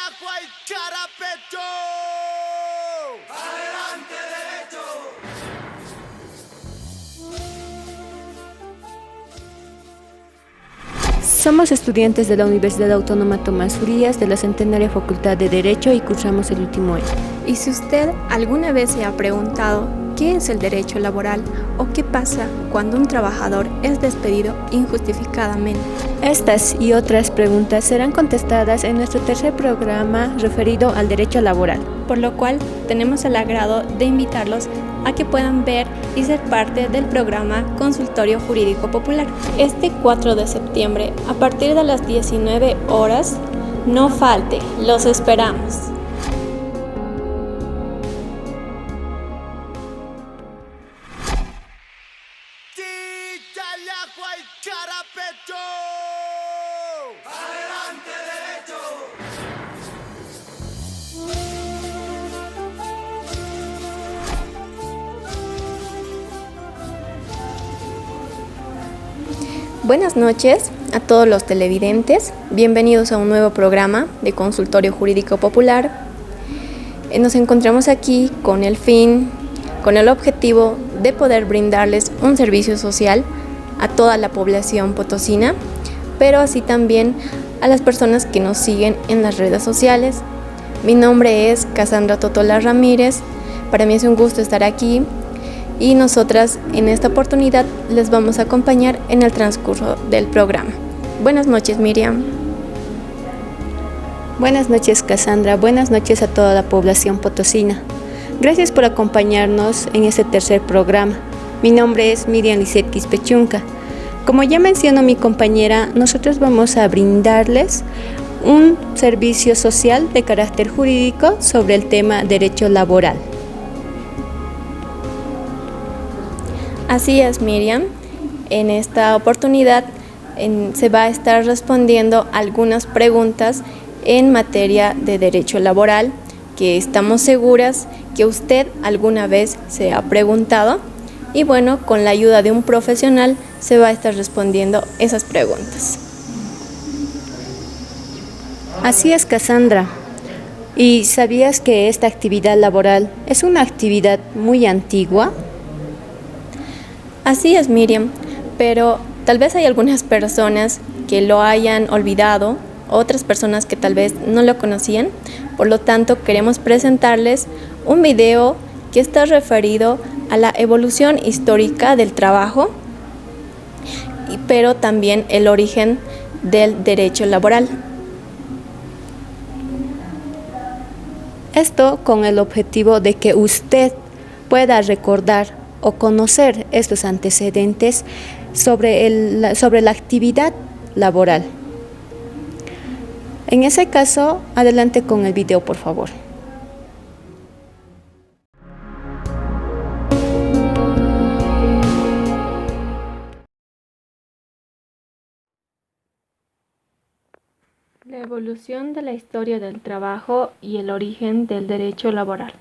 agua y carapeto. Adelante, derecho. Somos estudiantes de la Universidad Autónoma Tomás Frías de la Centenaria Facultad de Derecho y cursamos el último año. Y si usted alguna vez se ha preguntado qué es el derecho laboral o qué pasa cuando un trabajador es despedido injustificadamente, Estas y otras preguntas serán contestadas en nuestro tercer programa referido al derecho laboral. por lo cual tenemos el agrado de invitarlos a que puedan ver y ser parte del programa Consultorio Jurídico Popular. Este 4 de septiembre, a partir de las 19 horas, no falte, los esperamos. Tita el agua y carapeto. Adelante, derecho. Buenas noches a todos los televidentes, bienvenidos a un nuevo programa de Consultorio Jurídico Popular. Nos encontramos aquí con el objetivo de poder brindarles un servicio social a toda la población potosina, pero así también a las personas que nos siguen en las redes sociales. Mi nombre es Cassandra Totola Ramírez, para mí es un gusto estar aquí. Y nosotras en esta oportunidad les vamos a acompañar en el transcurso del programa. Buenas noches, Miriam. Buenas noches, Cassandra. Buenas noches a toda la población potosina. Gracias por acompañarnos en este tercer programa. Mi nombre es Miriam Lisset Quispechunca. Como ya mencionó mi compañera, nosotros vamos a brindarles un servicio social de carácter jurídico sobre el tema derecho laboral. Así es, Miriam. En esta oportunidad se va a estar respondiendo algunas preguntas en materia de derecho laboral que estamos seguras que usted alguna vez se ha preguntado y bueno, con la ayuda de un profesional se va a estar respondiendo esas preguntas. Así es, Cassandra. ¿Y sabías que esta actividad laboral es una actividad muy antigua? Así es, Miriam, pero tal vez hay algunas personas que lo hayan olvidado, otras personas que tal vez no lo conocían, por lo tanto queremos presentarles un video que está referido a la evolución histórica del trabajo, pero también el origen del derecho laboral. Esto con el objetivo de que usted pueda recordar o conocer estos antecedentes sobre la actividad laboral. En ese caso, adelante con el video, por favor. La evolución de la historia del trabajo y el origen del derecho laboral.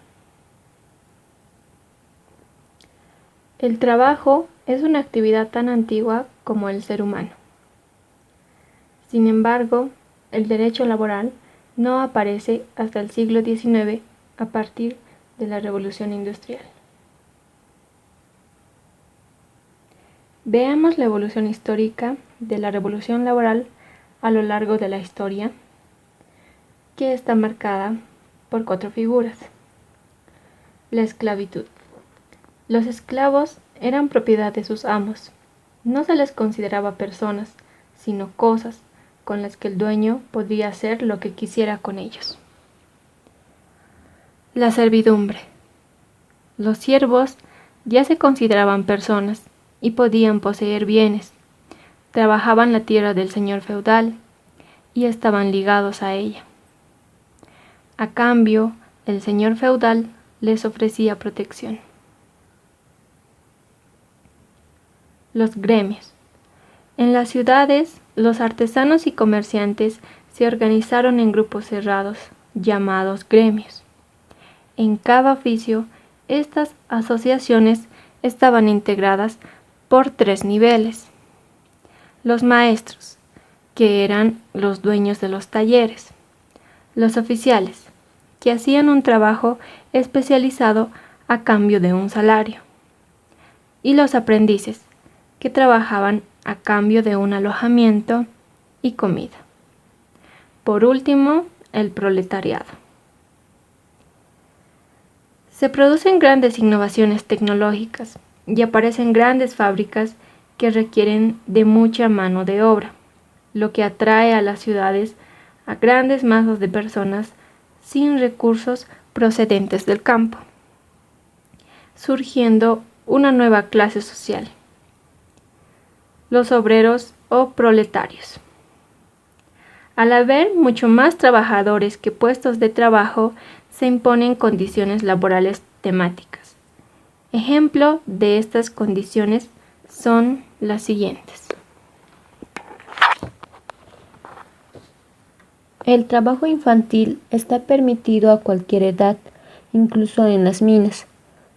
El trabajo es una actividad tan antigua como el ser humano. Sin embargo, el derecho laboral no aparece hasta el siglo XIX a partir de la Revolución Industrial. Veamos la evolución histórica de la revolución laboral a lo largo de la historia, que está marcada por 4 figuras. La esclavitud. Los esclavos eran propiedad de sus amos. No se les consideraba personas, sino cosas con las que el dueño podía hacer lo que quisiera con ellos. La servidumbre. Los siervos ya se consideraban personas y podían poseer bienes. Trabajaban la tierra del señor feudal y estaban ligados a ella. A cambio, el señor feudal les ofrecía protección. Los gremios. En las ciudades, los artesanos y comerciantes se organizaron en grupos cerrados, llamados gremios. En cada oficio, estas asociaciones estaban integradas por 3 niveles. Los maestros, que eran los dueños de los talleres. los oficiales, que hacían un trabajo especializado a cambio de un salario, y los aprendices, que trabajaban a cambio de un alojamiento y comida. Por último, el proletariado. Se producen grandes innovaciones tecnológicas y aparecen grandes fábricas que requieren de mucha mano de obra, lo que atrae a las ciudades a grandes masas de personas sin recursos procedentes del campo, surgiendo una nueva clase social, los obreros o proletarios. Al haber mucho más trabajadores que puestos de trabajo, se imponen condiciones laborales temáticas. Ejemplo de estas condiciones son las siguientes. El trabajo infantil está permitido a cualquier edad, incluso en las minas.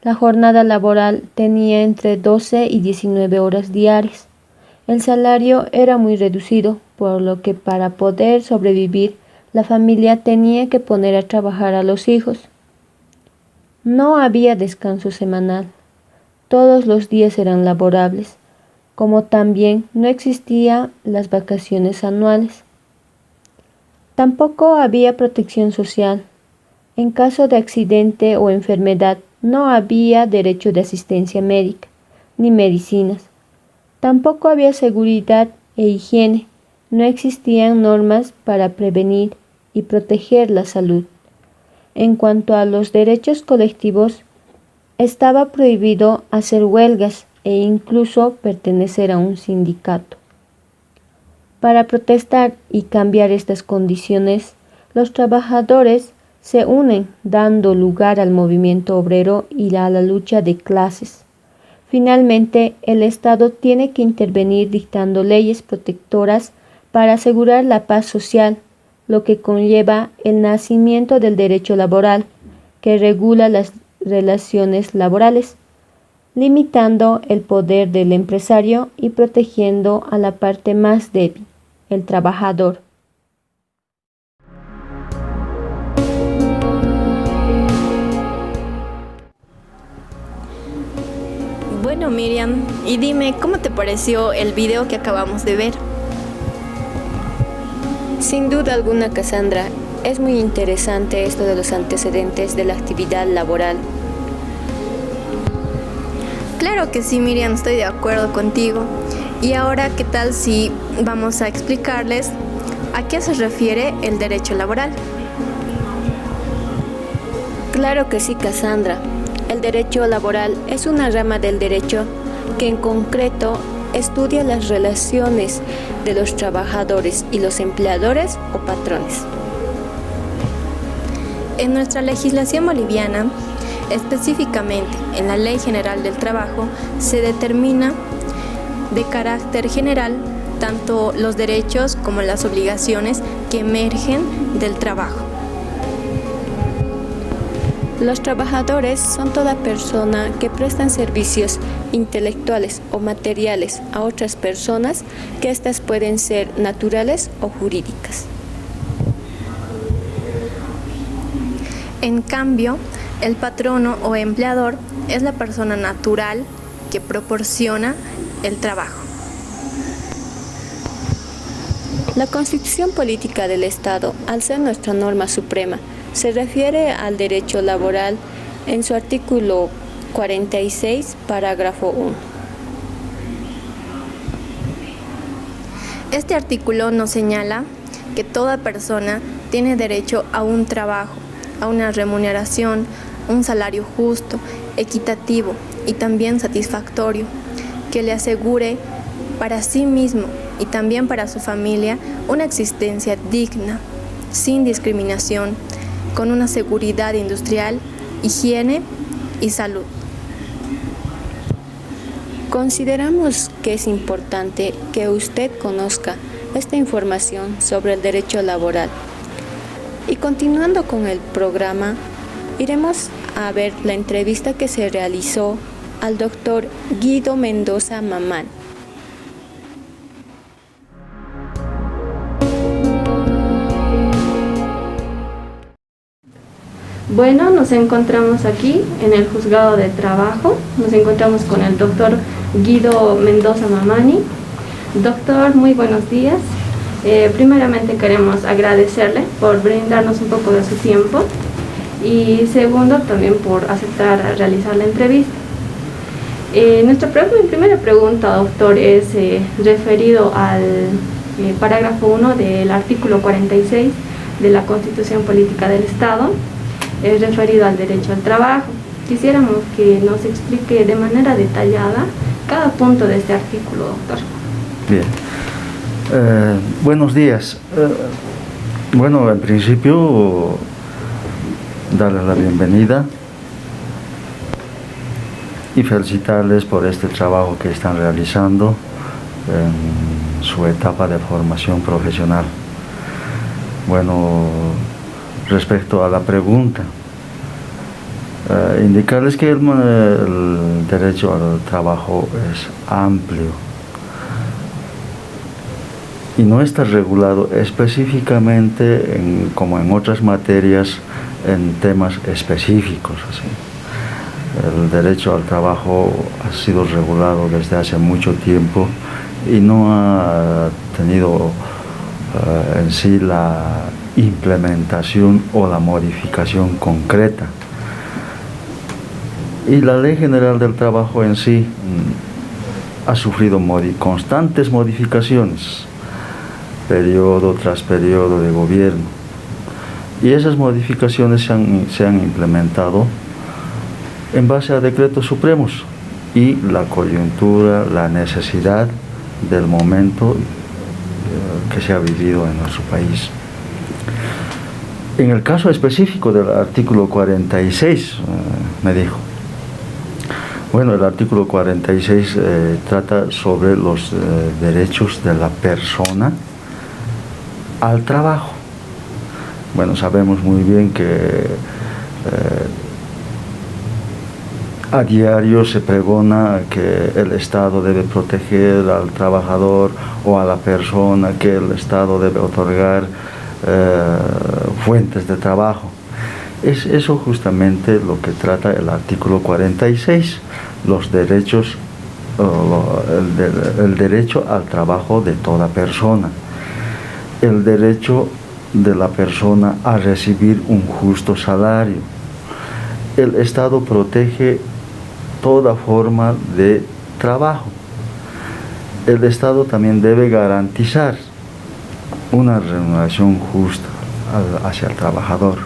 La jornada laboral tenía entre 12 y 19 horas diarias. El salario era muy reducido, por lo que para poder sobrevivir, la familia tenía que poner a trabajar a los hijos. No había descanso semanal. Todos los días eran laborables, como también no existían las vacaciones anuales. Tampoco había protección social. En caso de accidente o enfermedad, no había derecho de asistencia médica, ni medicinas. Tampoco había seguridad e higiene. No existían normas para prevenir y proteger la salud. En cuanto a los derechos colectivos, estaba prohibido hacer huelgas e incluso pertenecer a un sindicato. Para protestar y cambiar estas condiciones, los trabajadores se unen dando lugar al movimiento obrero y a la lucha de clases. Finalmente, el Estado tiene que intervenir dictando leyes protectoras para asegurar la paz social, lo que conlleva el nacimiento del derecho laboral, que regula las relaciones laborales, limitando el poder del empresario y protegiendo a la parte más débil, el trabajador. Bueno, Miriam, y dime, ¿cómo te pareció el video que acabamos de ver? Sin duda alguna, Cassandra, es muy interesante esto de los antecedentes de la actividad laboral. Claro que sí, Miriam, estoy de acuerdo contigo. Y ahora, ¿qué tal si vamos a explicarles a qué se refiere el derecho laboral? Claro que sí, Cassandra. El derecho laboral es una rama del derecho que en concreto estudia las relaciones de los trabajadores y los empleadores o patrones. En nuestra legislación boliviana, específicamente en la Ley General del Trabajo, se determina de carácter general tanto los derechos como las obligaciones que emergen del trabajo. Los trabajadores son toda persona que prestan servicios intelectuales o materiales a otras personas, que éstas pueden ser naturales o jurídicas. En cambio, el patrono o empleador es la persona natural que proporciona el trabajo. La Constitución Política del Estado, al ser nuestra norma suprema, se refiere al derecho laboral en su artículo 46, parágrafo 1. Este artículo nos señala que toda persona tiene derecho a un trabajo, a una remuneración, un salario justo, equitativo y también satisfactorio, que le asegure para sí mismo y también para su familia una existencia digna, sin discriminación, con una seguridad industrial, higiene y salud. Consideramos que es importante que usted conozca esta información sobre el derecho laboral. Y continuando con el programa, iremos a ver la entrevista que se realizó al doctor Guido Mendoza Mamán. Bueno, nos encontramos aquí en el Juzgado de Trabajo. Nos encontramos con el doctor Guido Mendoza Mamani. Doctor, muy buenos días. Primeramente queremos agradecerle por brindarnos un poco de su tiempo y segundo también por aceptar realizar la entrevista. Nuestra primera pregunta, doctor, es referido al parágrafo 1 del artículo 46 de la Constitución Política del Estado, es referido al derecho al trabajo. Quisiéramos que nos explique de manera detallada cada punto de este artículo, doctor. Bien. Buenos días. Bueno, en principio, darles la bienvenida y felicitarles por este trabajo que están realizando en su etapa de formación profesional. Bueno, respecto a la pregunta, indicarles que el derecho al trabajo es amplio y no está regulado específicamente como en otras materias en temas específicos. Así. El derecho al trabajo ha sido regulado desde hace mucho tiempo y no ha tenido en sí la implementación o la modificación concreta. Y la Ley General del Trabajo en sí ha sufrido constantes modificaciones, periodo tras periodo de gobierno. Y esas modificaciones se han implementado en base a decretos supremos y la coyuntura, la necesidad del momento que se ha vivido en nuestro país. En el caso específico del artículo 46, me dijo, bueno, el artículo 46 trata sobre los derechos de la persona al trabajo. Bueno, sabemos muy bien que a diario se pregona que el Estado debe proteger al trabajador o a la persona, que el Estado debe otorgar fuentes de trabajo. Es eso justamente lo que trata el artículo 46, los derechos, el derecho al trabajo de toda persona, el derecho de la persona a recibir un justo salario. El Estado protege toda forma de trabajo. El Estado también debe garantizar una remuneración justa hacia el trabajador.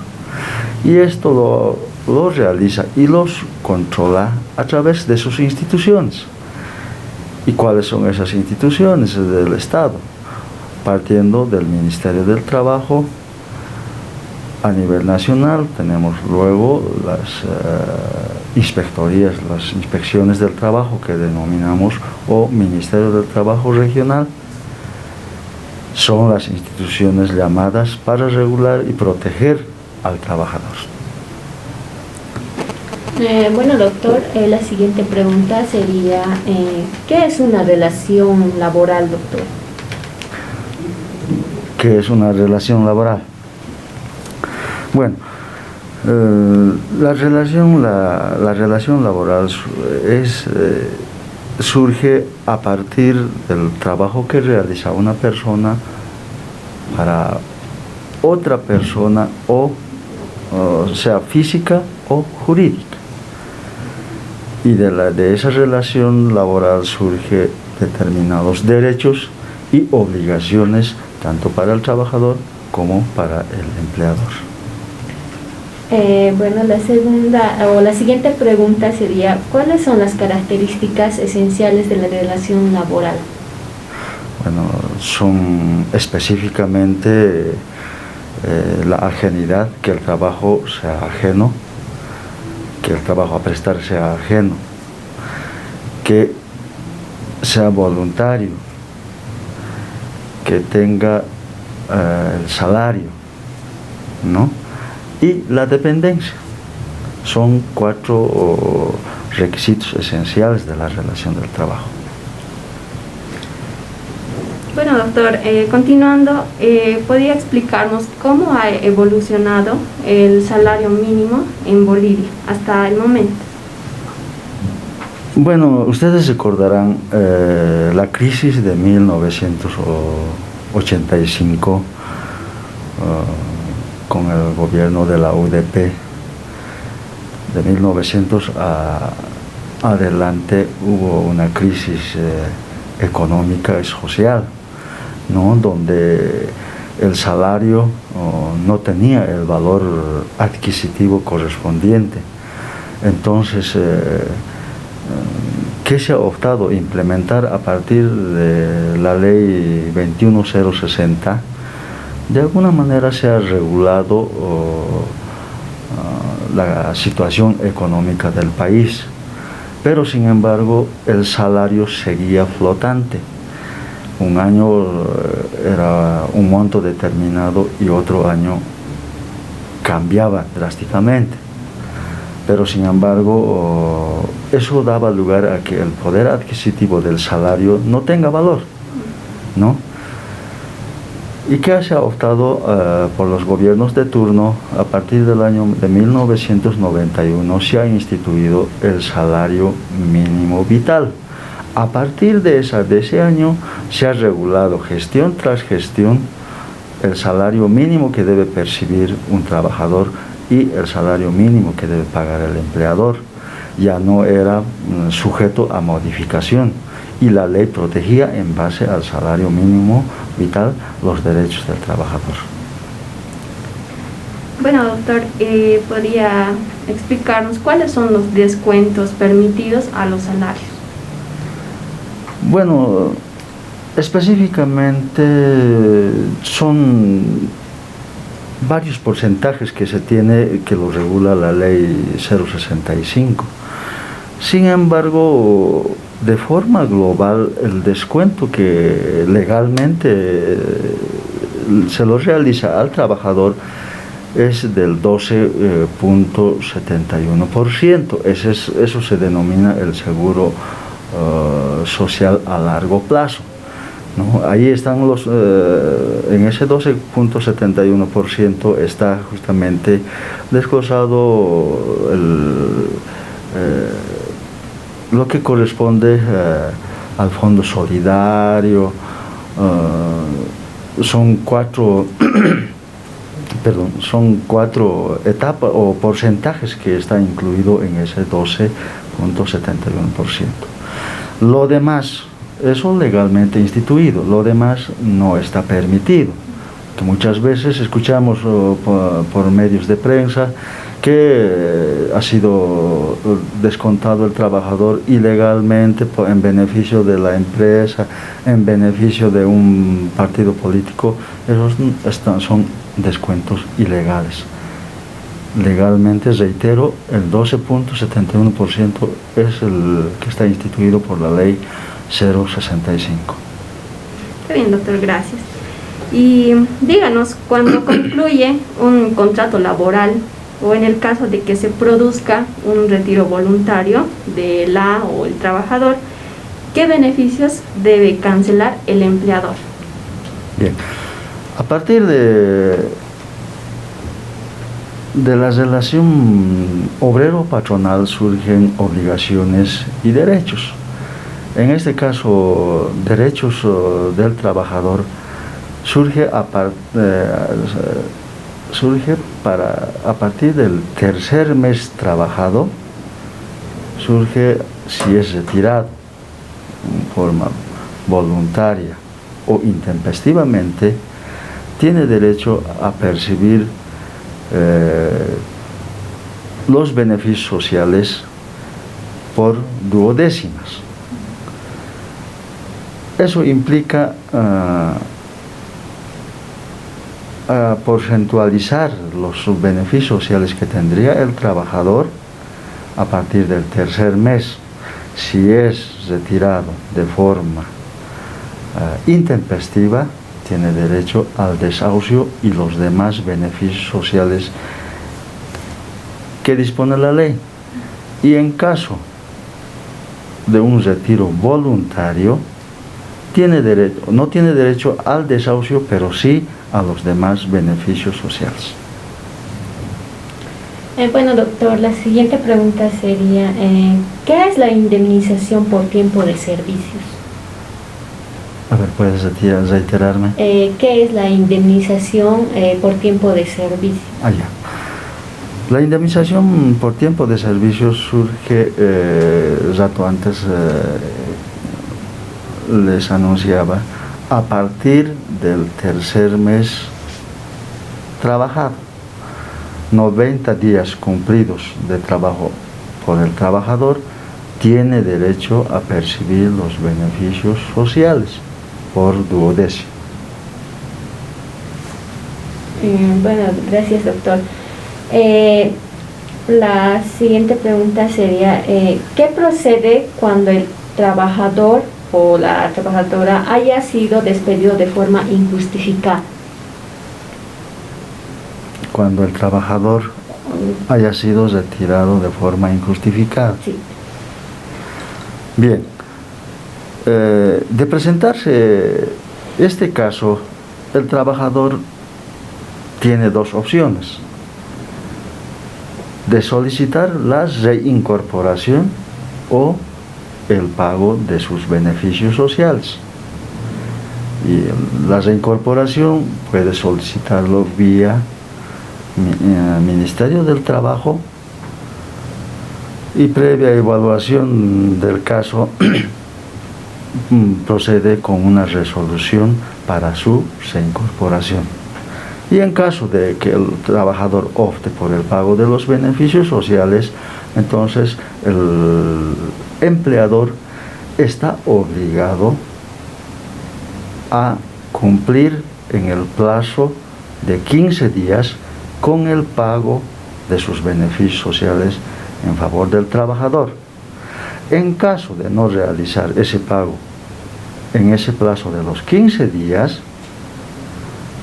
Y esto lo realiza y los controla a través de sus instituciones. ¿Y cuáles son esas instituciones del Estado? Partiendo del Ministerio del Trabajo. A nivel nacional tenemos luego las inspectorías, las inspecciones del trabajo que denominamos o Ministerio del Trabajo Regional. Son las instituciones llamadas para regular y proteger al trabajador. Bueno, doctor, la siguiente pregunta sería, ¿qué es una relación laboral, doctor? ¿Qué es una relación laboral? Bueno, la relación laboral surge a partir del trabajo que realiza una persona para otra persona, o sea física o jurídica. Y de esa relación laboral surge determinados derechos y obligaciones tanto para el trabajador como para el empleador. Bueno, la siguiente pregunta sería, ¿cuáles son las características esenciales de la relación laboral? Bueno, son específicamente la ajenidad, que el trabajo sea ajeno, que el trabajo a prestar sea ajeno, que sea voluntario, que tenga el salario, ¿no? Y la dependencia. Son 4 requisitos esenciales de la relación del trabajo. Bueno, doctor, continuando, ¿podría explicarnos cómo ha evolucionado el salario mínimo en Bolivia hasta el momento? Bueno, ustedes recordarán la crisis de 1985 con el gobierno de la UDP. De 1900 adelante hubo una crisis económica y social, ¿no? Donde el salario no tenía el valor adquisitivo correspondiente. Entonces, ¿qué se ha optado? Implementar a partir de la ley 21060, de alguna manera se ha regulado la situación económica del país, pero sin embargo el salario seguía flotante. Un año era un monto determinado y otro año cambiaba drásticamente. Pero sin embargo, eso daba lugar a que el poder adquisitivo del salario no tenga valor, ¿no? ¿Y qué se ha optado por los gobiernos de turno? A partir del año de 1991 se ha instituido el salario mínimo vital. A partir de ese año se ha regulado gestión tras gestión el salario mínimo que debe percibir un trabajador y el salario mínimo que debe pagar el empleador. Ya no era sujeto a modificación y la ley protegía en base al salario mínimo vital los derechos del trabajador. Bueno, doctor, ¿podría explicarnos cuáles son los descuentos permitidos a los salarios? Bueno, específicamente son varios porcentajes que se tiene, que lo regula la ley 065. Sin embargo, de forma global, el descuento que legalmente se lo realiza al trabajador es del 12.71%. Eso se denomina el seguro social a largo plazo, ¿no? Ahí están en ese 12.71% está justamente desglosado lo que corresponde al fondo solidario. Son cuatro etapas o porcentajes que está incluido en ese 12.71%. Lo demás, eso legalmente instituido, lo demás no está permitido. Que muchas veces escuchamos por medios de prensa que ha sido descontado el trabajador ilegalmente en beneficio de la empresa, en beneficio de un partido político. Esos son descuentos ilegales. Legalmente, reitero, el 12.71% es el que está instituido por la ley 065. Está bien, doctor, gracias. Y díganos, cuando concluye un contrato laboral o en el caso de que se produzca un retiro voluntario de la o el trabajador, ¿qué beneficios debe cancelar el empleador? Bien, a partir de la relación obrero-patronal surgen obligaciones y derechos. En este caso, derechos del trabajador surge a partir del tercer mes trabajado, surge si es retirado en forma voluntaria o intempestivamente, tiene derecho a percibir los beneficios sociales por duodécimas. Eso implica porcentualizar los beneficios sociales que tendría el trabajador a partir del tercer mes. Si es retirado de forma intempestiva, tiene derecho al desahucio y los demás beneficios sociales que dispone la ley. Y en caso de un retiro voluntario, no tiene derecho al desahucio, pero sí a los demás beneficios sociales. Bueno, doctor, la siguiente pregunta sería, ¿qué es la indemnización por tiempo de servicios? A ver, ¿puedes reiterarme? ¿Qué es la indemnización por tiempo de servicio? Ya. La indemnización por tiempo de servicio surge, rato antes les anunciaba, a partir del tercer mes trabajado. 90 días cumplidos de trabajo por el trabajador, tiene derecho a percibir los beneficios sociales por duodécimo. Bueno, gracias, doctor. La siguiente pregunta sería, ¿qué procede cuando el trabajador o la trabajadora haya sido despedido de forma injustificada? Cuando el trabajador haya sido retirado de forma injustificada. Sí. Bien, de presentarse este caso, el trabajador tiene dos opciones: de solicitar la reincorporación o el pago de sus beneficios sociales. Y la reincorporación puede solicitarlo vía Ministerio del Trabajo, y previa evaluación del caso procede con una resolución para su reincorporación. Y en caso de que el trabajador opte por el pago de los beneficios sociales, entonces el empleador está obligado a cumplir en el plazo de 15 días con el pago de sus beneficios sociales en favor del trabajador. En caso de no realizar ese pago en ese plazo de los 15 días,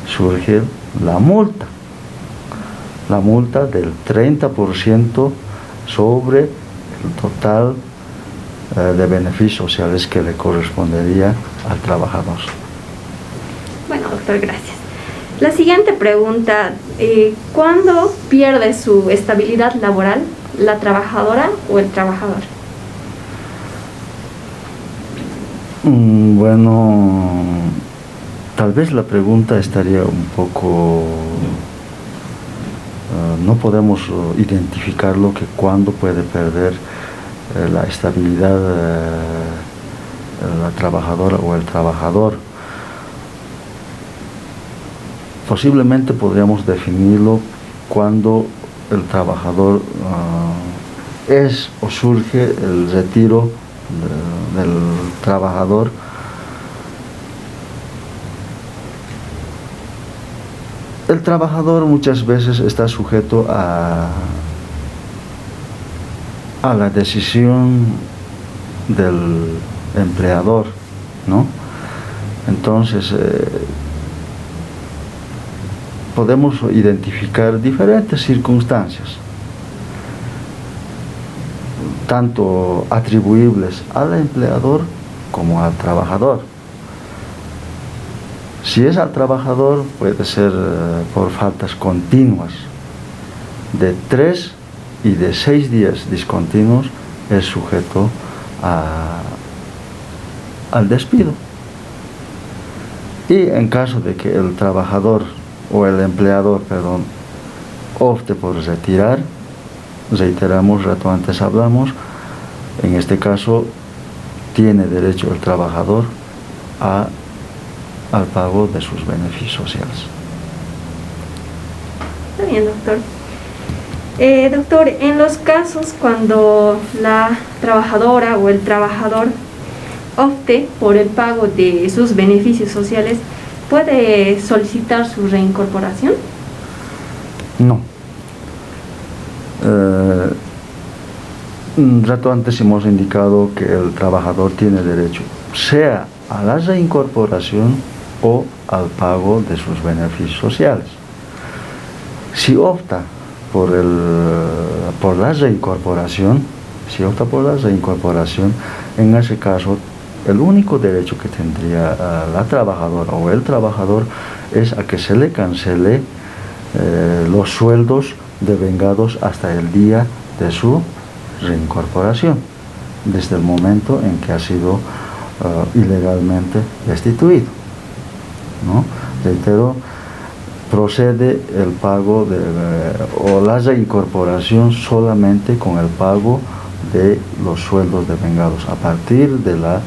surge la multa del 30% sobre el total de beneficios sociales que le correspondería al trabajador. Bueno, doctor, gracias. La siguiente pregunta, ¿cuándo pierde su estabilidad laboral la trabajadora o el trabajador? Bueno, tal vez la pregunta estaría un poco... no podemos identificar que cuándo puede perder la estabilidad la trabajadora o el trabajador. Posiblemente podríamos definirlo cuando el trabajador es o surge el retiro del trabajador el trabajador muchas veces está sujeto a la decisión del empleador, ¿no? Entonces podemos identificar diferentes circunstancias, tanto atribuibles al empleador como al trabajador. Si es al trabajador, puede ser por faltas continuas. De 3 y de 6 días discontinuos es sujeto al despido. Y en caso de que el trabajador o el empleador, opte por retirar, reiteramos, rato antes hablamos, en este caso tiene derecho el trabajador al pago de sus beneficios sociales. Está bien, doctor. Doctor, en los casos cuando la trabajadora o el trabajador opte por el pago de sus beneficios sociales, ¿puede solicitar su reincorporación? No. Un rato antes hemos indicado que el trabajador tiene derecho, sea a la reincorporación o al pago de sus beneficios sociales. Si opta por la reincorporación, en ese caso El único derecho que tendría la trabajadora o el trabajador es a que se le cancele los sueldos devengados hasta el día de su reincorporación, desde el momento en que ha sido ilegalmente destituido, ¿no? Reitero, procede el pago o la reincorporación solamente con el pago de los sueldos devengados a partir de la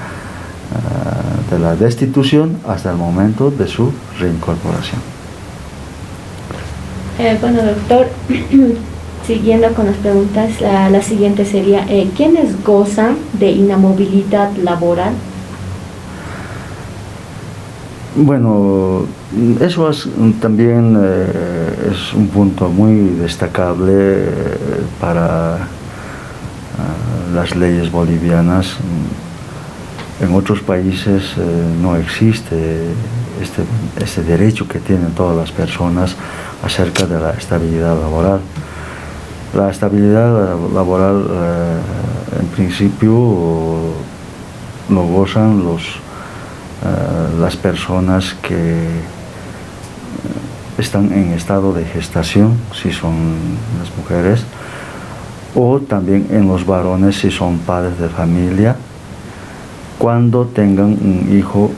destitución hasta el momento de su reincorporación. Bueno, doctor, siguiendo con las preguntas, la siguiente sería, ¿quiénes gozan de inamovilidad laboral? Bueno, eso también es un punto muy destacable para las leyes bolivianas. En otros países no existe este derecho que tienen todas las personas acerca de la estabilidad laboral. La estabilidad laboral, en principio, lo gozan las personas que están en estado de gestación, si son las mujeres, o también en los varones, si son padres de familia, cuando tengan un hijo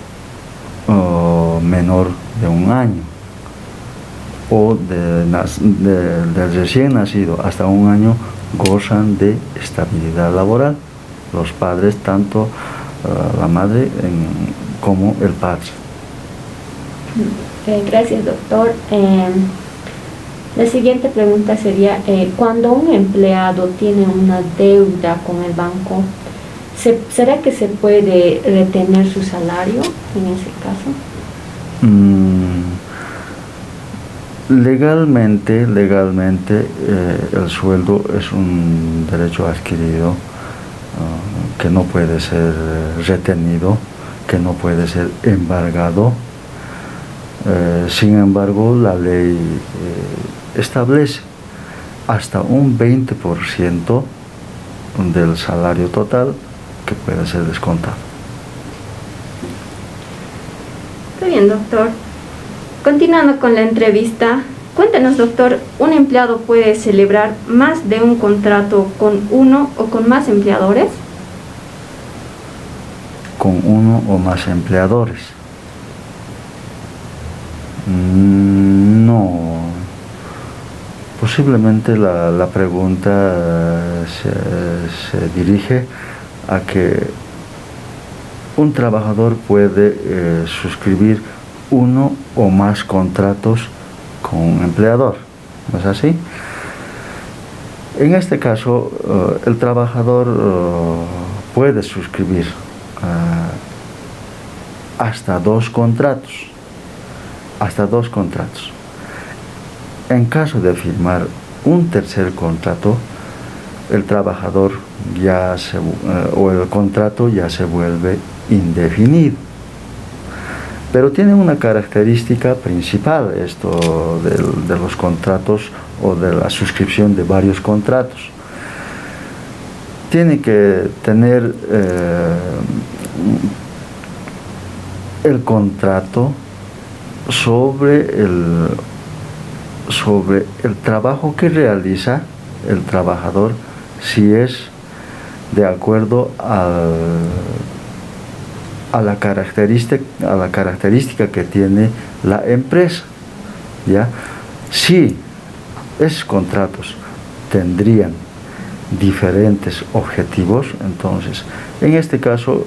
menor de 1 año, o del recién nacido hasta 1 año, gozan de estabilidad laboral. Los padres, tanto la madre como el padre. Gracias, doctor. La siguiente pregunta sería, cuando un empleado tiene una deuda con el banco, ¿será que se puede retener su salario en ese caso? Legalmente, el sueldo es un derecho adquirido que no puede ser retenido, que no puede ser embargado. Sin embargo, la ley establece hasta un 20% del salario total que puede ser descontado. Muy bien, doctor. Continuando con la entrevista, cuéntenos, doctor, ¿un empleado puede celebrar más de un contrato con uno o con más empleadores? Con uno o más empleadores. No. Posiblemente la pregunta se dirige a que un trabajador puede suscribir uno o más contratos con un empleador, ¿no es así? En este caso, el trabajador puede suscribir hasta 2 contratos. En caso de firmar un tercer contrato, el trabajador o el contrato ya se vuelve indefinido. Pero tiene una característica principal esto de los contratos o de la suscripción de varios contratos. Tiene que tener el contrato sobre el trabajo que realiza el trabajador, si es de acuerdo a la característica que tiene la empresa, ¿ya? Si esos contratos tendrían diferentes objetivos, entonces, en este caso,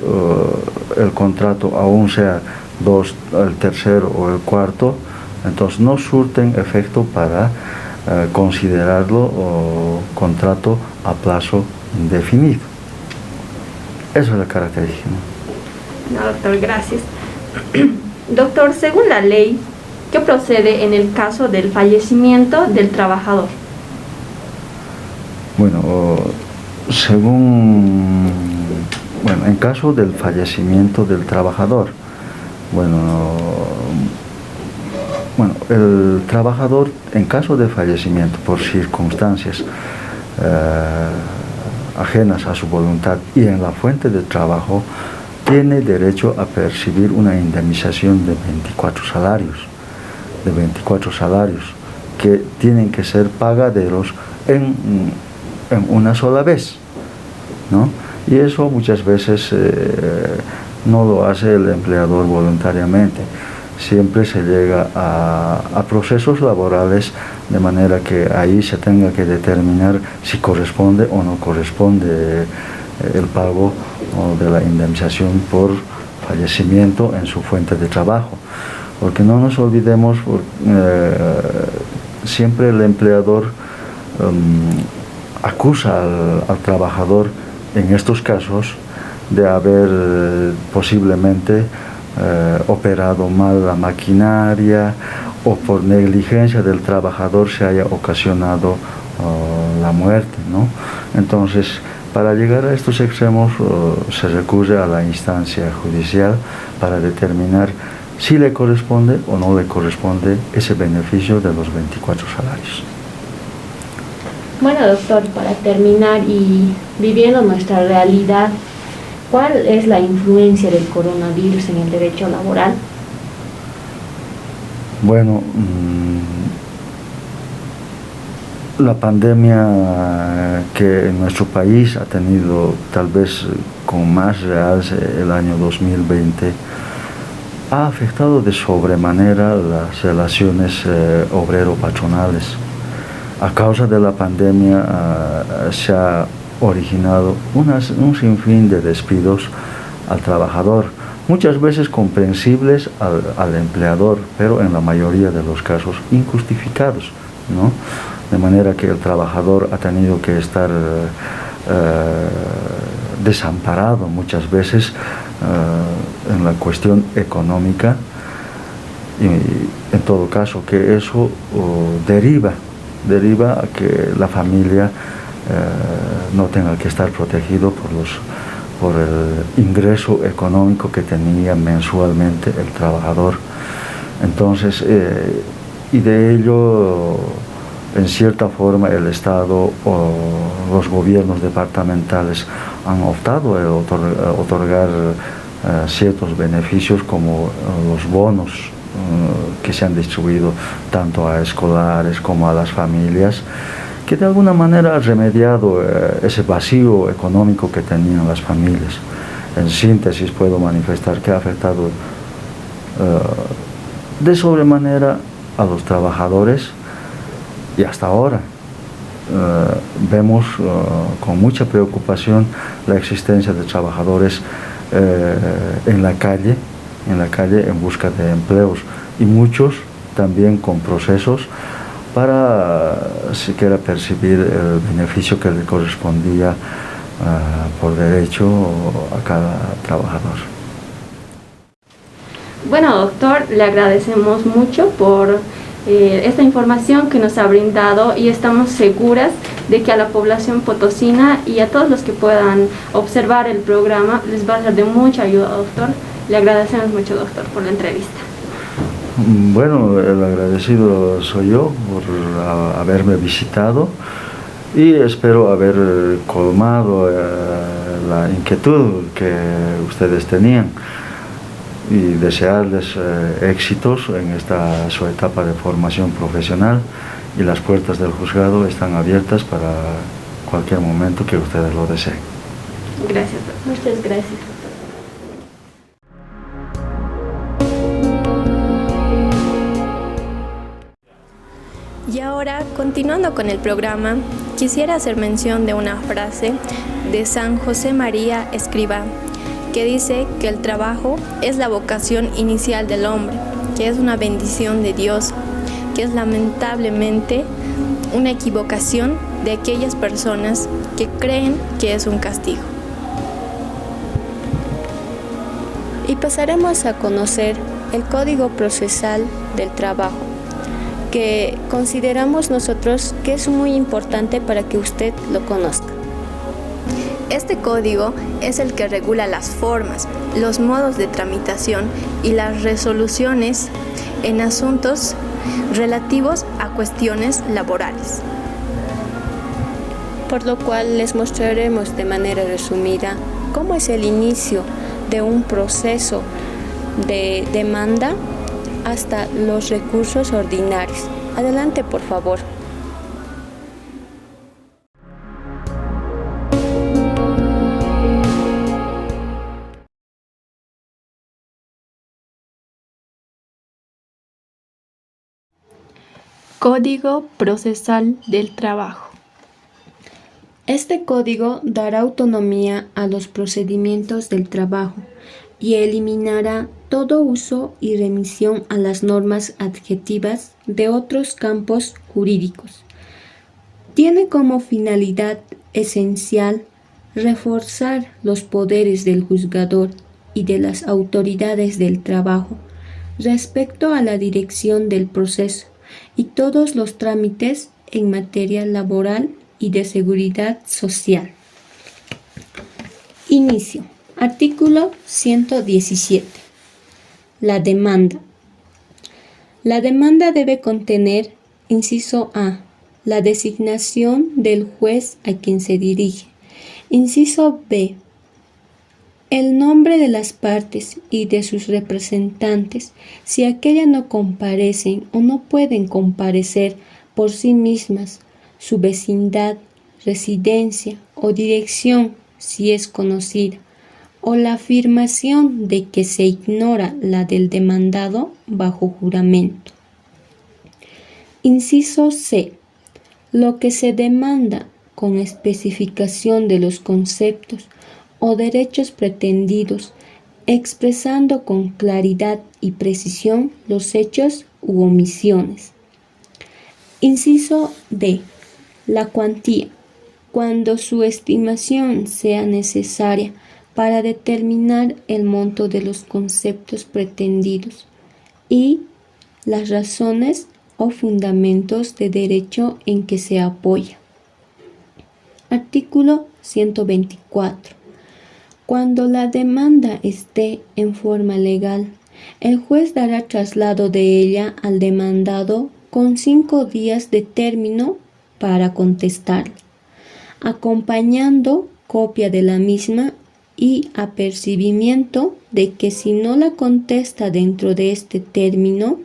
el contrato, aún sea 2, el tercero o el cuarto, entonces no surten efecto para considerarlo contrato a plazo indefinido. Esa es la característica, ¿no? No, doctor, gracias. Doctor, según la ley, ¿qué procede en el caso del fallecimiento del trabajador? Bueno, en caso del fallecimiento del trabajador, el trabajador, en caso de fallecimiento por circunstancias ajenas a su voluntad y en la fuente de trabajo, tiene derecho a percibir una indemnización de 24 salarios, que tienen que ser pagaderos en una sola vez, ¿no? Y eso muchas veces no lo hace el empleador voluntariamente. Siempre se llega a procesos laborales de manera que ahí se tenga que determinar si corresponde o no corresponde el pago de la indemnización por fallecimiento en su fuente de trabajo. Porque no nos olvidemos, siempre el empleador acusa al trabajador en estos casos de haber posiblemente operado mal la maquinaria, o por negligencia del trabajador se haya ocasionado la muerte, ¿no? Entonces, para llegar a estos extremos se recurre a la instancia judicial para determinar si le corresponde o no le corresponde ese beneficio de los 24 salarios. Bueno, doctor, para terminar y viviendo nuestra realidad, ¿cuál es la influencia del coronavirus en el derecho laboral? Bueno, la pandemia que en nuestro país ha tenido tal vez con más realce el año 2020 ha afectado de sobremanera las relaciones obrero-patronales. A causa de la pandemia se ha originado un sinfín de despidos al trabajador, muchas veces comprensibles al empleador, pero en la mayoría de los casos injustificados, ¿no? De manera que el trabajador ha tenido que estar desamparado muchas veces en la cuestión económica, y en todo caso que eso deriva a que la familia no tenga que estar protegido por el ingreso económico que tenía mensualmente el trabajador. Entonces, y de ello, en cierta forma, el Estado o los gobiernos departamentales han optado a otorgar ciertos beneficios como los bonos que se han distribuido tanto a escolares como a las familias, que de alguna manera ha remediado ese vacío económico que tenían las familias. En síntesis, puedo manifestar que ha afectado de sobremanera a los trabajadores, y hasta ahora vemos con mucha preocupación la existencia de trabajadores en la calle en busca de empleos, y muchos también con procesos para siquiera percibir el beneficio que le correspondía por derecho a cada trabajador. Bueno, doctor, le agradecemos mucho por esta información que nos ha brindado, y estamos seguras de que a la población potosina y a todos los que puedan observar el programa les va a ser de mucha ayuda, doctor. Le agradecemos mucho, doctor, por la entrevista. Bueno, el agradecido soy yo por haberme visitado, y espero haber colmado la inquietud que ustedes tenían, y desearles éxitos en esta su etapa de formación profesional, y las puertas del juzgado están abiertas para cualquier momento que ustedes lo deseen. Gracias, doctor. Muchas gracias. Y ahora, continuando con el programa, quisiera hacer mención de una frase de San José María Escrivá, que dice que el trabajo es la vocación inicial del hombre, que es una bendición de Dios, que es lamentablemente una equivocación de aquellas personas que creen que es un castigo. Y pasaremos a conocer el Código Procesal del Trabajo, que consideramos nosotros que es muy importante para que usted lo conozca. Este código es el que regula las formas, los modos de tramitación y las resoluciones en asuntos relativos a cuestiones laborales. Por lo cual les mostraremos de manera resumida cómo es el inicio de un proceso de demanda hasta los recursos ordinarios. Adelante, por favor. Código Procesal del Trabajo. Este código dará autonomía a los procedimientos del trabajo y eliminará todo uso y remisión a las normas adjetivas de otros campos jurídicos. Tiene como finalidad esencial reforzar los poderes del juzgador y de las autoridades del trabajo respecto a la dirección del proceso y todos los trámites en materia laboral y de seguridad social. Inicio. Artículo 117. La demanda. La demanda debe contener, inciso A, la designación del juez a quien se dirige. Inciso B, el nombre de las partes y de sus representantes, si aquellas no comparecen o no pueden comparecer por sí mismas, su vecindad, residencia o dirección, si es conocida, o la afirmación de que se ignora la del demandado bajo juramento. Inciso C. Lo que se demanda con especificación de los conceptos o derechos pretendidos, expresando con claridad y precisión los hechos u omisiones. Inciso D. La cuantía, cuando su estimación sea necesaria para determinar el monto de los conceptos pretendidos y las razones o fundamentos de derecho en que se apoya. Artículo 124. Cuando la demanda esté en forma legal, el juez dará traslado de ella al demandado con 5 días de término para contestarla, acompañando copia de la misma y apercibimiento de que si no la contesta dentro de este término,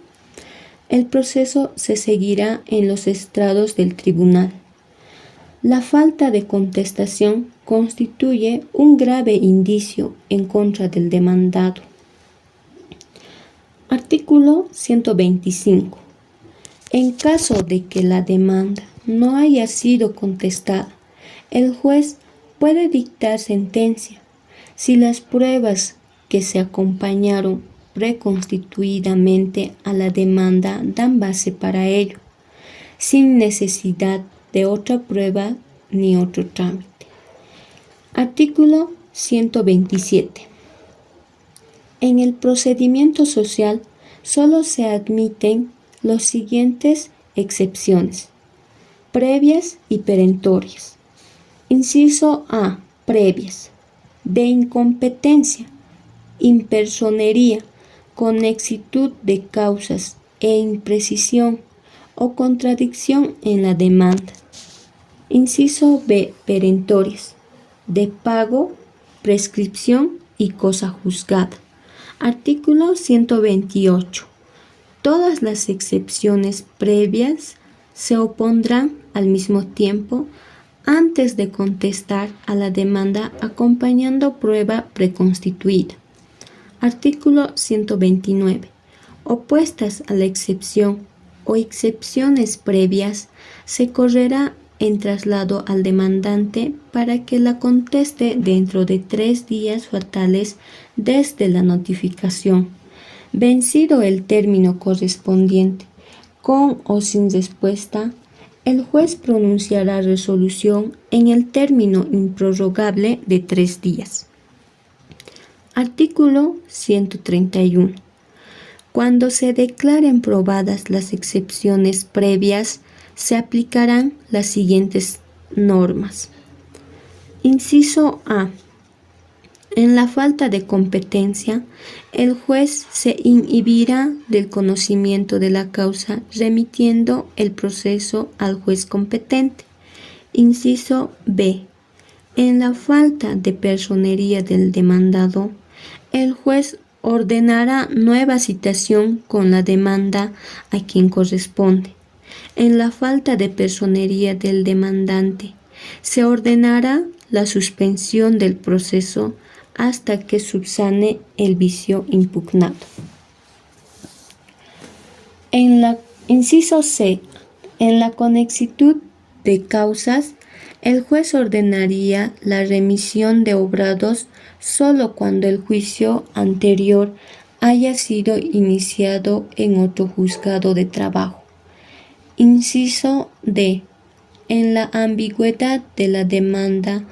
el proceso se seguirá en los estrados del tribunal. La falta de contestación constituye un grave indicio en contra del demandado. Artículo 125. En caso de que la demanda no haya sido contestada, el juez puede dictar sentencia si las pruebas que se acompañaron preconstituidamente a la demanda dan base para ello, sin necesidad de otra prueba ni otro trámite. Artículo 127. En el procedimiento social solo se admiten las siguientes excepciones: previas y perentorias. Inciso A. Previas. De incompetencia, impersonería, conexitud de causas e imprecisión o contradicción en la demanda. Inciso B. Perentorias. De pago, prescripción y cosa juzgada. Artículo 128. Todas las excepciones previas se opondrán al mismo tiempo antes de contestar a la demanda acompañando prueba preconstituida. Artículo 129. Opuestas a la excepción o excepciones previas, se correrá en traslado al demandante para que la conteste dentro de 3 días fatales desde la notificación, vencido el término correspondiente, con o sin respuesta. El juez pronunciará resolución en el término improrrogable de 3 días. Artículo 131. Cuando se declaren probadas las excepciones previas, se aplicarán las siguientes normas. Inciso A. En la falta de competencia, el juez se inhibirá del conocimiento de la causa remitiendo el proceso al juez competente. Inciso B. En la falta de personería del demandado, el juez ordenará nueva citación con la demanda a quien corresponde. En la falta de personería del demandante, se ordenará la suspensión del proceso hasta que subsane el vicio impugnado. Inciso C. En la conexitud de causas, el juez ordenaría la remisión de obrados solo cuando el juicio anterior haya sido iniciado en otro juzgado de trabajo. Inciso D. En la ambigüedad de la demanda,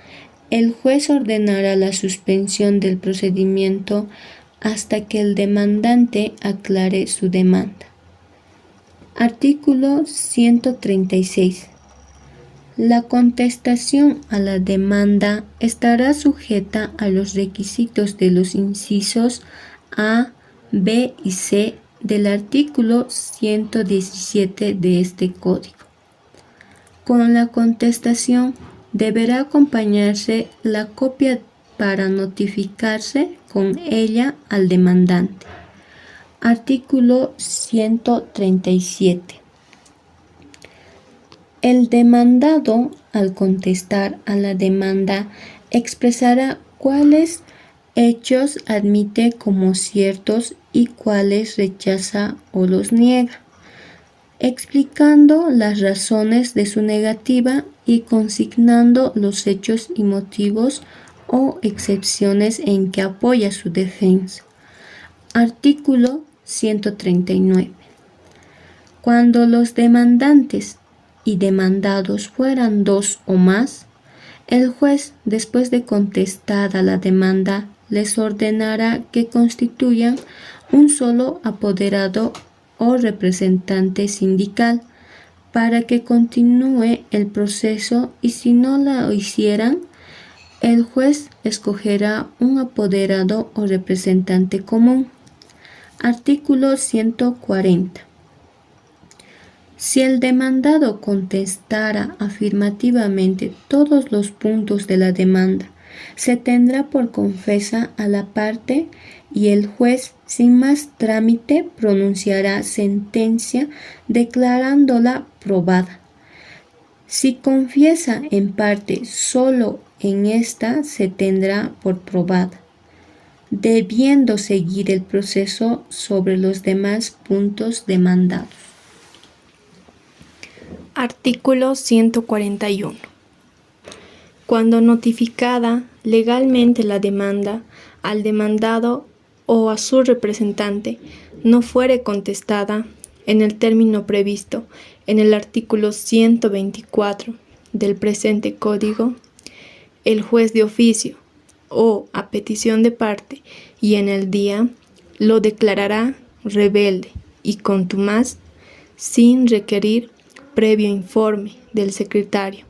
el juez ordenará la suspensión del procedimiento hasta que el demandante aclare su demanda. Artículo 136. La contestación a la demanda estará sujeta a los requisitos de los incisos A, B y C del artículo 117 de este Código. Con la contestación deberá acompañarse la copia para notificarse con ella al demandante. Artículo 137. El demandado, al contestar a la demanda, expresará cuáles hechos admite como ciertos y cuáles rechaza o los niega, explicando las razones de su negativa y consignando los hechos y motivos o excepciones en que apoya su defensa. Artículo 139. Cuando los demandantes y demandados fueran dos o más, el juez, después de contestada la demanda, les ordenará que constituyan un solo apoderado o representante sindical para que continúe el proceso, y si no lo hicieran, el juez escogerá un apoderado o representante común. Artículo 140. Si el demandado contestara afirmativamente todos los puntos de la demanda, se tendrá por confesa a la parte y el juez, sin más trámite, pronunciará sentencia declarándola probada. Si confiesa en parte, solo en esta se tendrá por probada, debiendo seguir el proceso sobre los demás puntos demandados. Artículo 141. Cuando notificada legalmente la demanda al demandado o a su representante no fuere contestada en el término previsto en el artículo 124 del presente Código, el juez de oficio o a petición de parte y en el día lo declarará rebelde y contumaz sin requerir previo informe del secretario,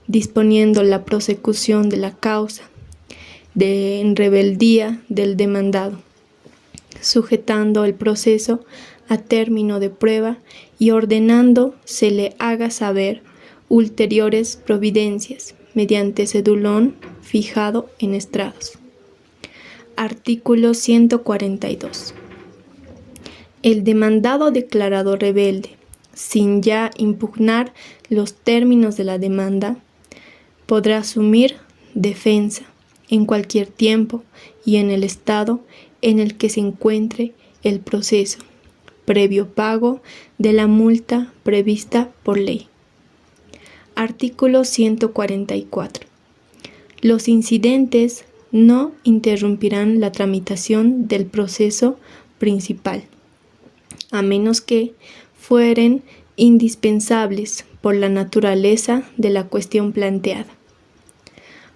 disponiendo la prosecución de la causa en rebeldía del demandado, sujetando el proceso a término de prueba y ordenando se le haga saber ulteriores providencias mediante cedulón fijado en estrados. Artículo 142. El demandado declarado rebelde, sin ya impugnar los términos de la demanda, podrá asumir defensa en cualquier tiempo y en el estado en el que se encuentre el proceso, previo pago de la multa prevista por ley. Artículo 144. Los incidentes no interrumpirán la tramitación del proceso principal, a menos que fueren indispensables por la naturaleza de la cuestión planteada.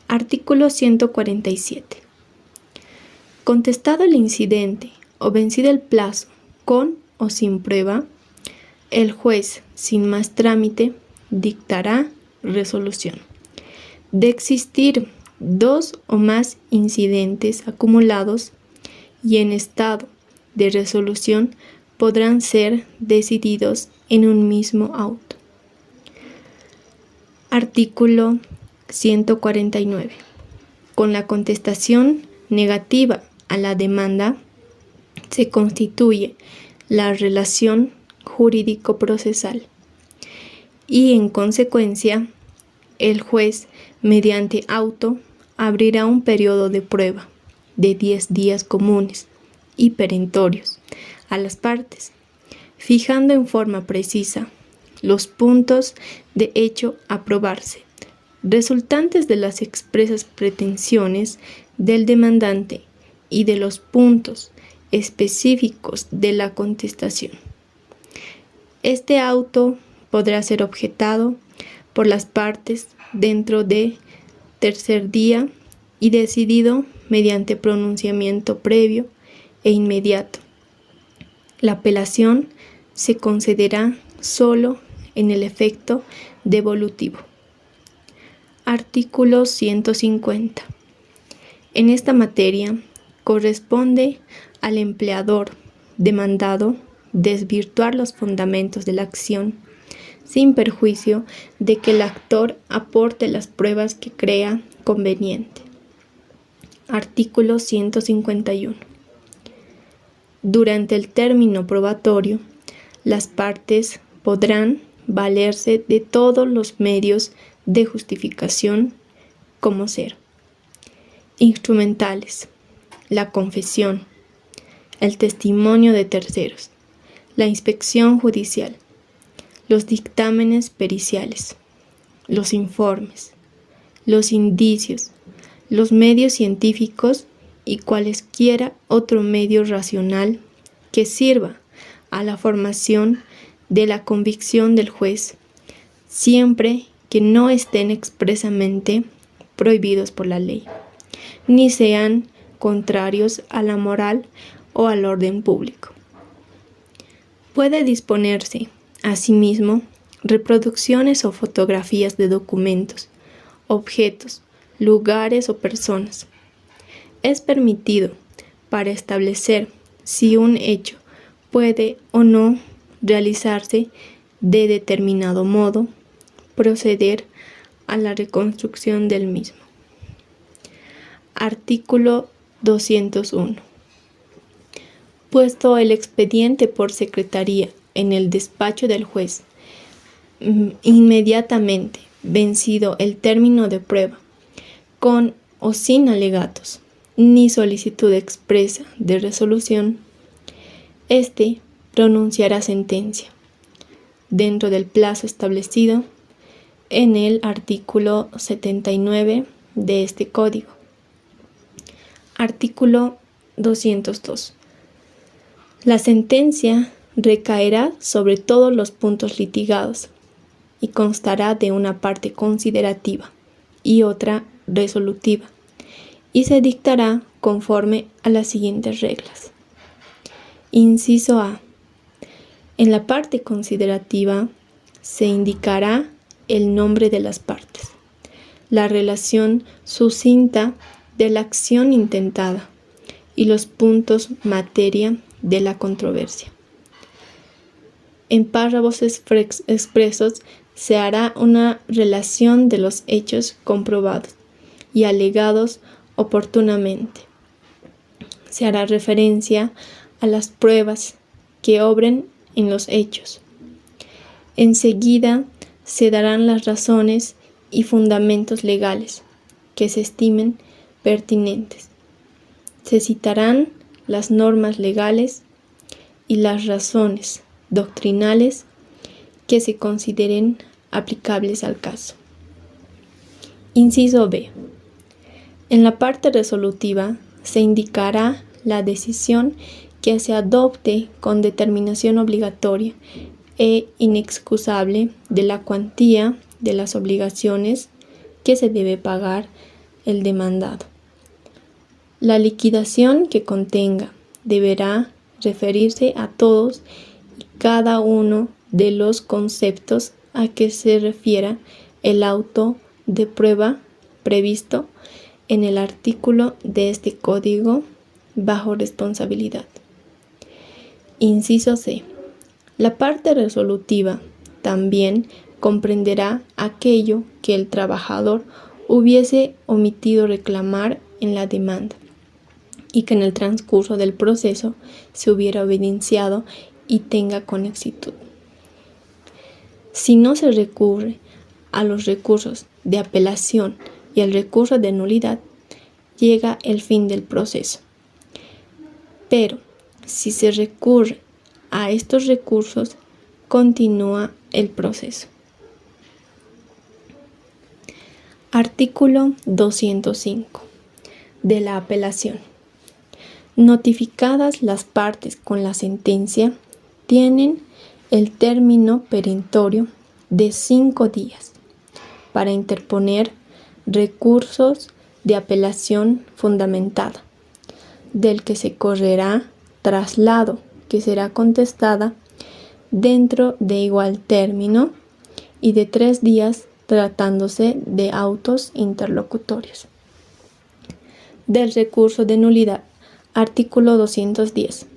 Artículo 147. Contestado el incidente o vencido el plazo con o sin prueba, el juez, sin más trámite, dictará resolución. De existir dos o más incidentes acumulados y en estado de resolución, podrán ser decididos en un mismo auto. Artículo 149. Con la contestación negativa a la demanda se constituye la relación jurídico-procesal y en consecuencia el juez mediante auto abrirá un periodo de prueba de 10 días comunes y perentorios a las partes, fijando en forma precisa los puntos de hecho a probarse, resultantes de las expresas pretensiones del demandante y de los puntos específicos de la contestación. Este auto podrá ser objetado por las partes dentro de tercer día y decidido mediante pronunciamiento previo e inmediato. La apelación se concederá solo en el efecto devolutivo. Artículo 150. En esta materia corresponde al empleador demandado desvirtuar los fundamentos de la acción sin perjuicio de que el actor aporte las pruebas que crea conveniente. Artículo 151. Durante el término probatorio, las partes podrán valerse de todos los medios de justificación como ser instrumentales, la confesión, el testimonio de terceros, la inspección judicial, los dictámenes periciales, los informes, los indicios, los medios científicos y cualesquiera otro medio racional que sirva a la formación de la convicción del juez, siempre que no estén expresamente prohibidos por la ley, ni sean contrarios a la moral o al orden público. Puede disponerse, asimismo, reproducciones o fotografías de documentos, objetos, lugares o personas. Es permitido, para establecer si un hecho puede o no realizarse de determinado modo, proceder a la reconstrucción del mismo. Artículo 201. Puesto el expediente por secretaría en el despacho del juez, inmediatamente vencido el término de prueba, con o sin alegatos, ni solicitud expresa de resolución, éste pronunciará sentencia, dentro del plazo establecido en el artículo 79 de este Código. Artículo 202. La sentencia recaerá sobre todos los puntos litigados y constará de una parte considerativa y otra resolutiva, y se dictará conforme a las siguientes reglas. Inciso A. En la parte considerativa se indicará el nombre de las partes, la relación sucinta de la acción intentada y los puntos materia de la controversia. En párrafos expresos se hará una relación de los hechos comprobados y alegados oportunamente. Se hará referencia a las pruebas que obren en los hechos. Enseguida se darán las razones y fundamentos legales que se estimen pertinentes. Se citarán las normas legales y las razones doctrinales que se consideren aplicables al caso. Inciso B. En la parte resolutiva se indicará la decisión que se adopte con determinación obligatoria e inexcusable de la cuantía de las obligaciones que se debe pagar el demandado. La liquidación que contenga deberá referirse a todos y cada uno de los conceptos a que se refiera el auto de prueba previsto en el artículo de este Código bajo responsabilidad. Inciso C. La parte resolutiva también comprenderá aquello que el trabajador hubiese omitido reclamar en la demanda y que en el transcurso del proceso se hubiera evidenciado y tenga conexitud. Si no se recurre a los recursos de apelación y al recurso de nulidad, llega el fin del proceso. Pero si se recurre a estos recursos, continúa el proceso. Artículo 205 de la apelación. Notificadas las partes con la sentencia, tienen el término perentorio de 5 días para interponer recursos de apelación fundamentada, del que se correrá traslado, que será contestada dentro de igual término, y de 3 días tratándose de autos interlocutorios. Del recurso de nulidad. Artículo 210.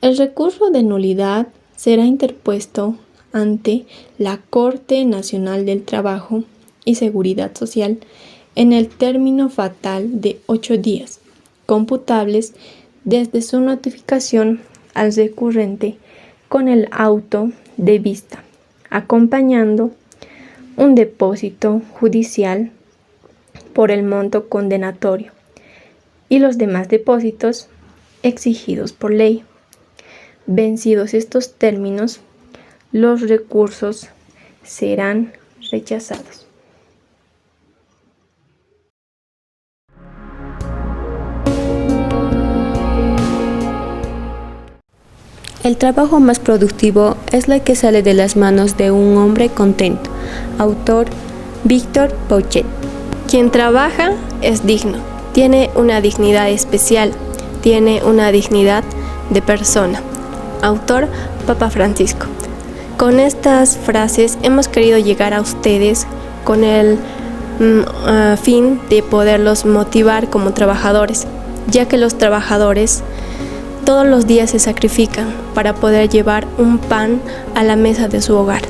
El recurso de nulidad será interpuesto ante la Corte Nacional del Trabajo y Seguridad Social en el término fatal de 8 días, computables desde su notificación al recurrente con el auto de vista, acompañando un depósito judicial por el monto condenatorio y los demás depósitos exigidos por ley. Vencidos estos términos, los recursos serán rechazados. El trabajo más productivo es el que sale de las manos de un hombre contento. Autor Víctor Pochet. Quien trabaja es digno, tiene una dignidad especial, tiene una dignidad de persona. Autor Papa Francisco. Con estas frases hemos querido llegar a ustedes con el fin de poderlos motivar como trabajadores, ya que los trabajadores todos los días se sacrifican para poder llevar un pan a la mesa de su hogar.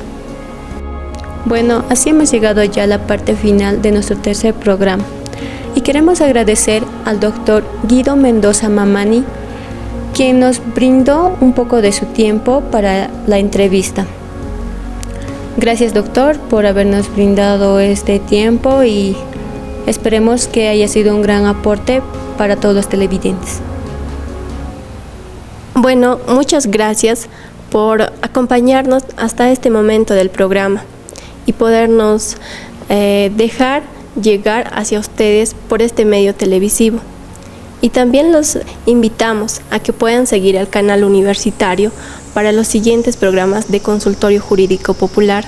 Bueno, así hemos llegado ya a la parte final de nuestro tercer programa y queremos agradecer al doctor Guido Mendoza Mamani, quien nos brindó un poco de su tiempo para la entrevista. Gracias, doctor, por habernos brindado este tiempo y esperemos que haya sido un gran aporte para todos los televidentes. Bueno, muchas gracias por acompañarnos hasta este momento del programa y podernos dejar llegar hacia ustedes por este medio televisivo. Y también los invitamos a que puedan seguir al canal universitario para los siguientes programas de Consultorio Jurídico Popular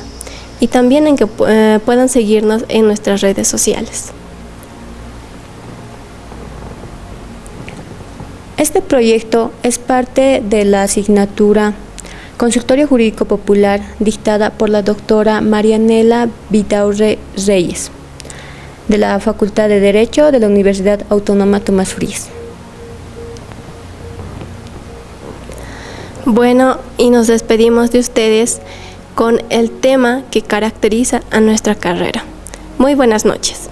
y también en que puedan seguirnos en nuestras redes sociales. Este proyecto es parte de la asignatura Consultorio Jurídico Popular dictada por la doctora Marianela Vidaurre Reyes, de la Facultad de Derecho de la Universidad Autónoma Tomás Frías. Bueno, y nos despedimos de ustedes con el tema que caracteriza a nuestra carrera. Muy buenas noches.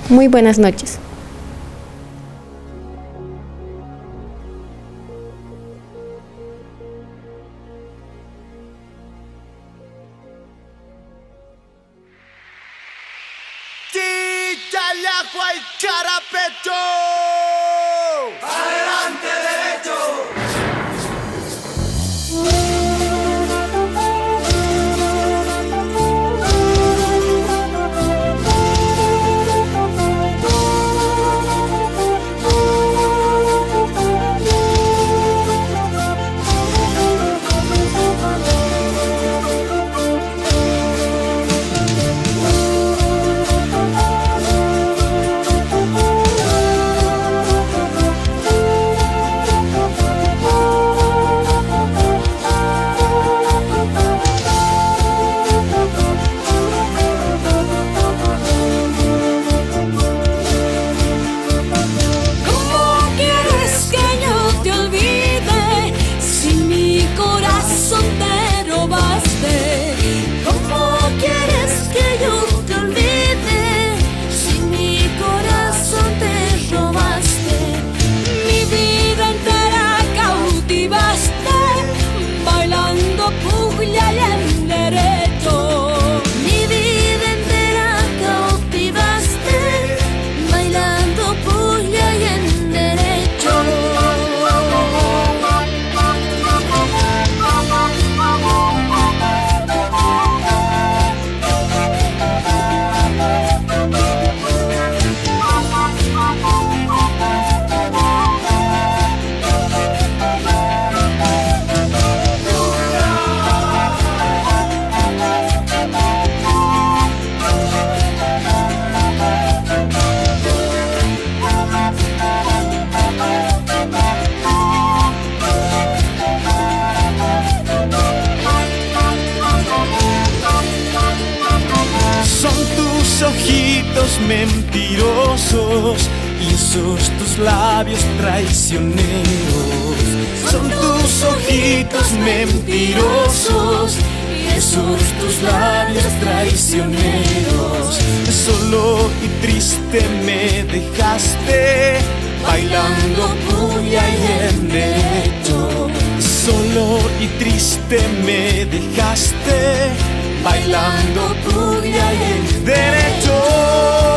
Muy buenas noches. ¡Títale agua al carapecho! ¡Adelante, derecho! ojitos mentirosos y esos tus labios traicioneros. Son tus ojitos mentirosos y esos tus labios traicioneros. Solo y triste me dejaste, bailando puya y en derecho. Solo y triste me dejaste, bailando puya y en derecho.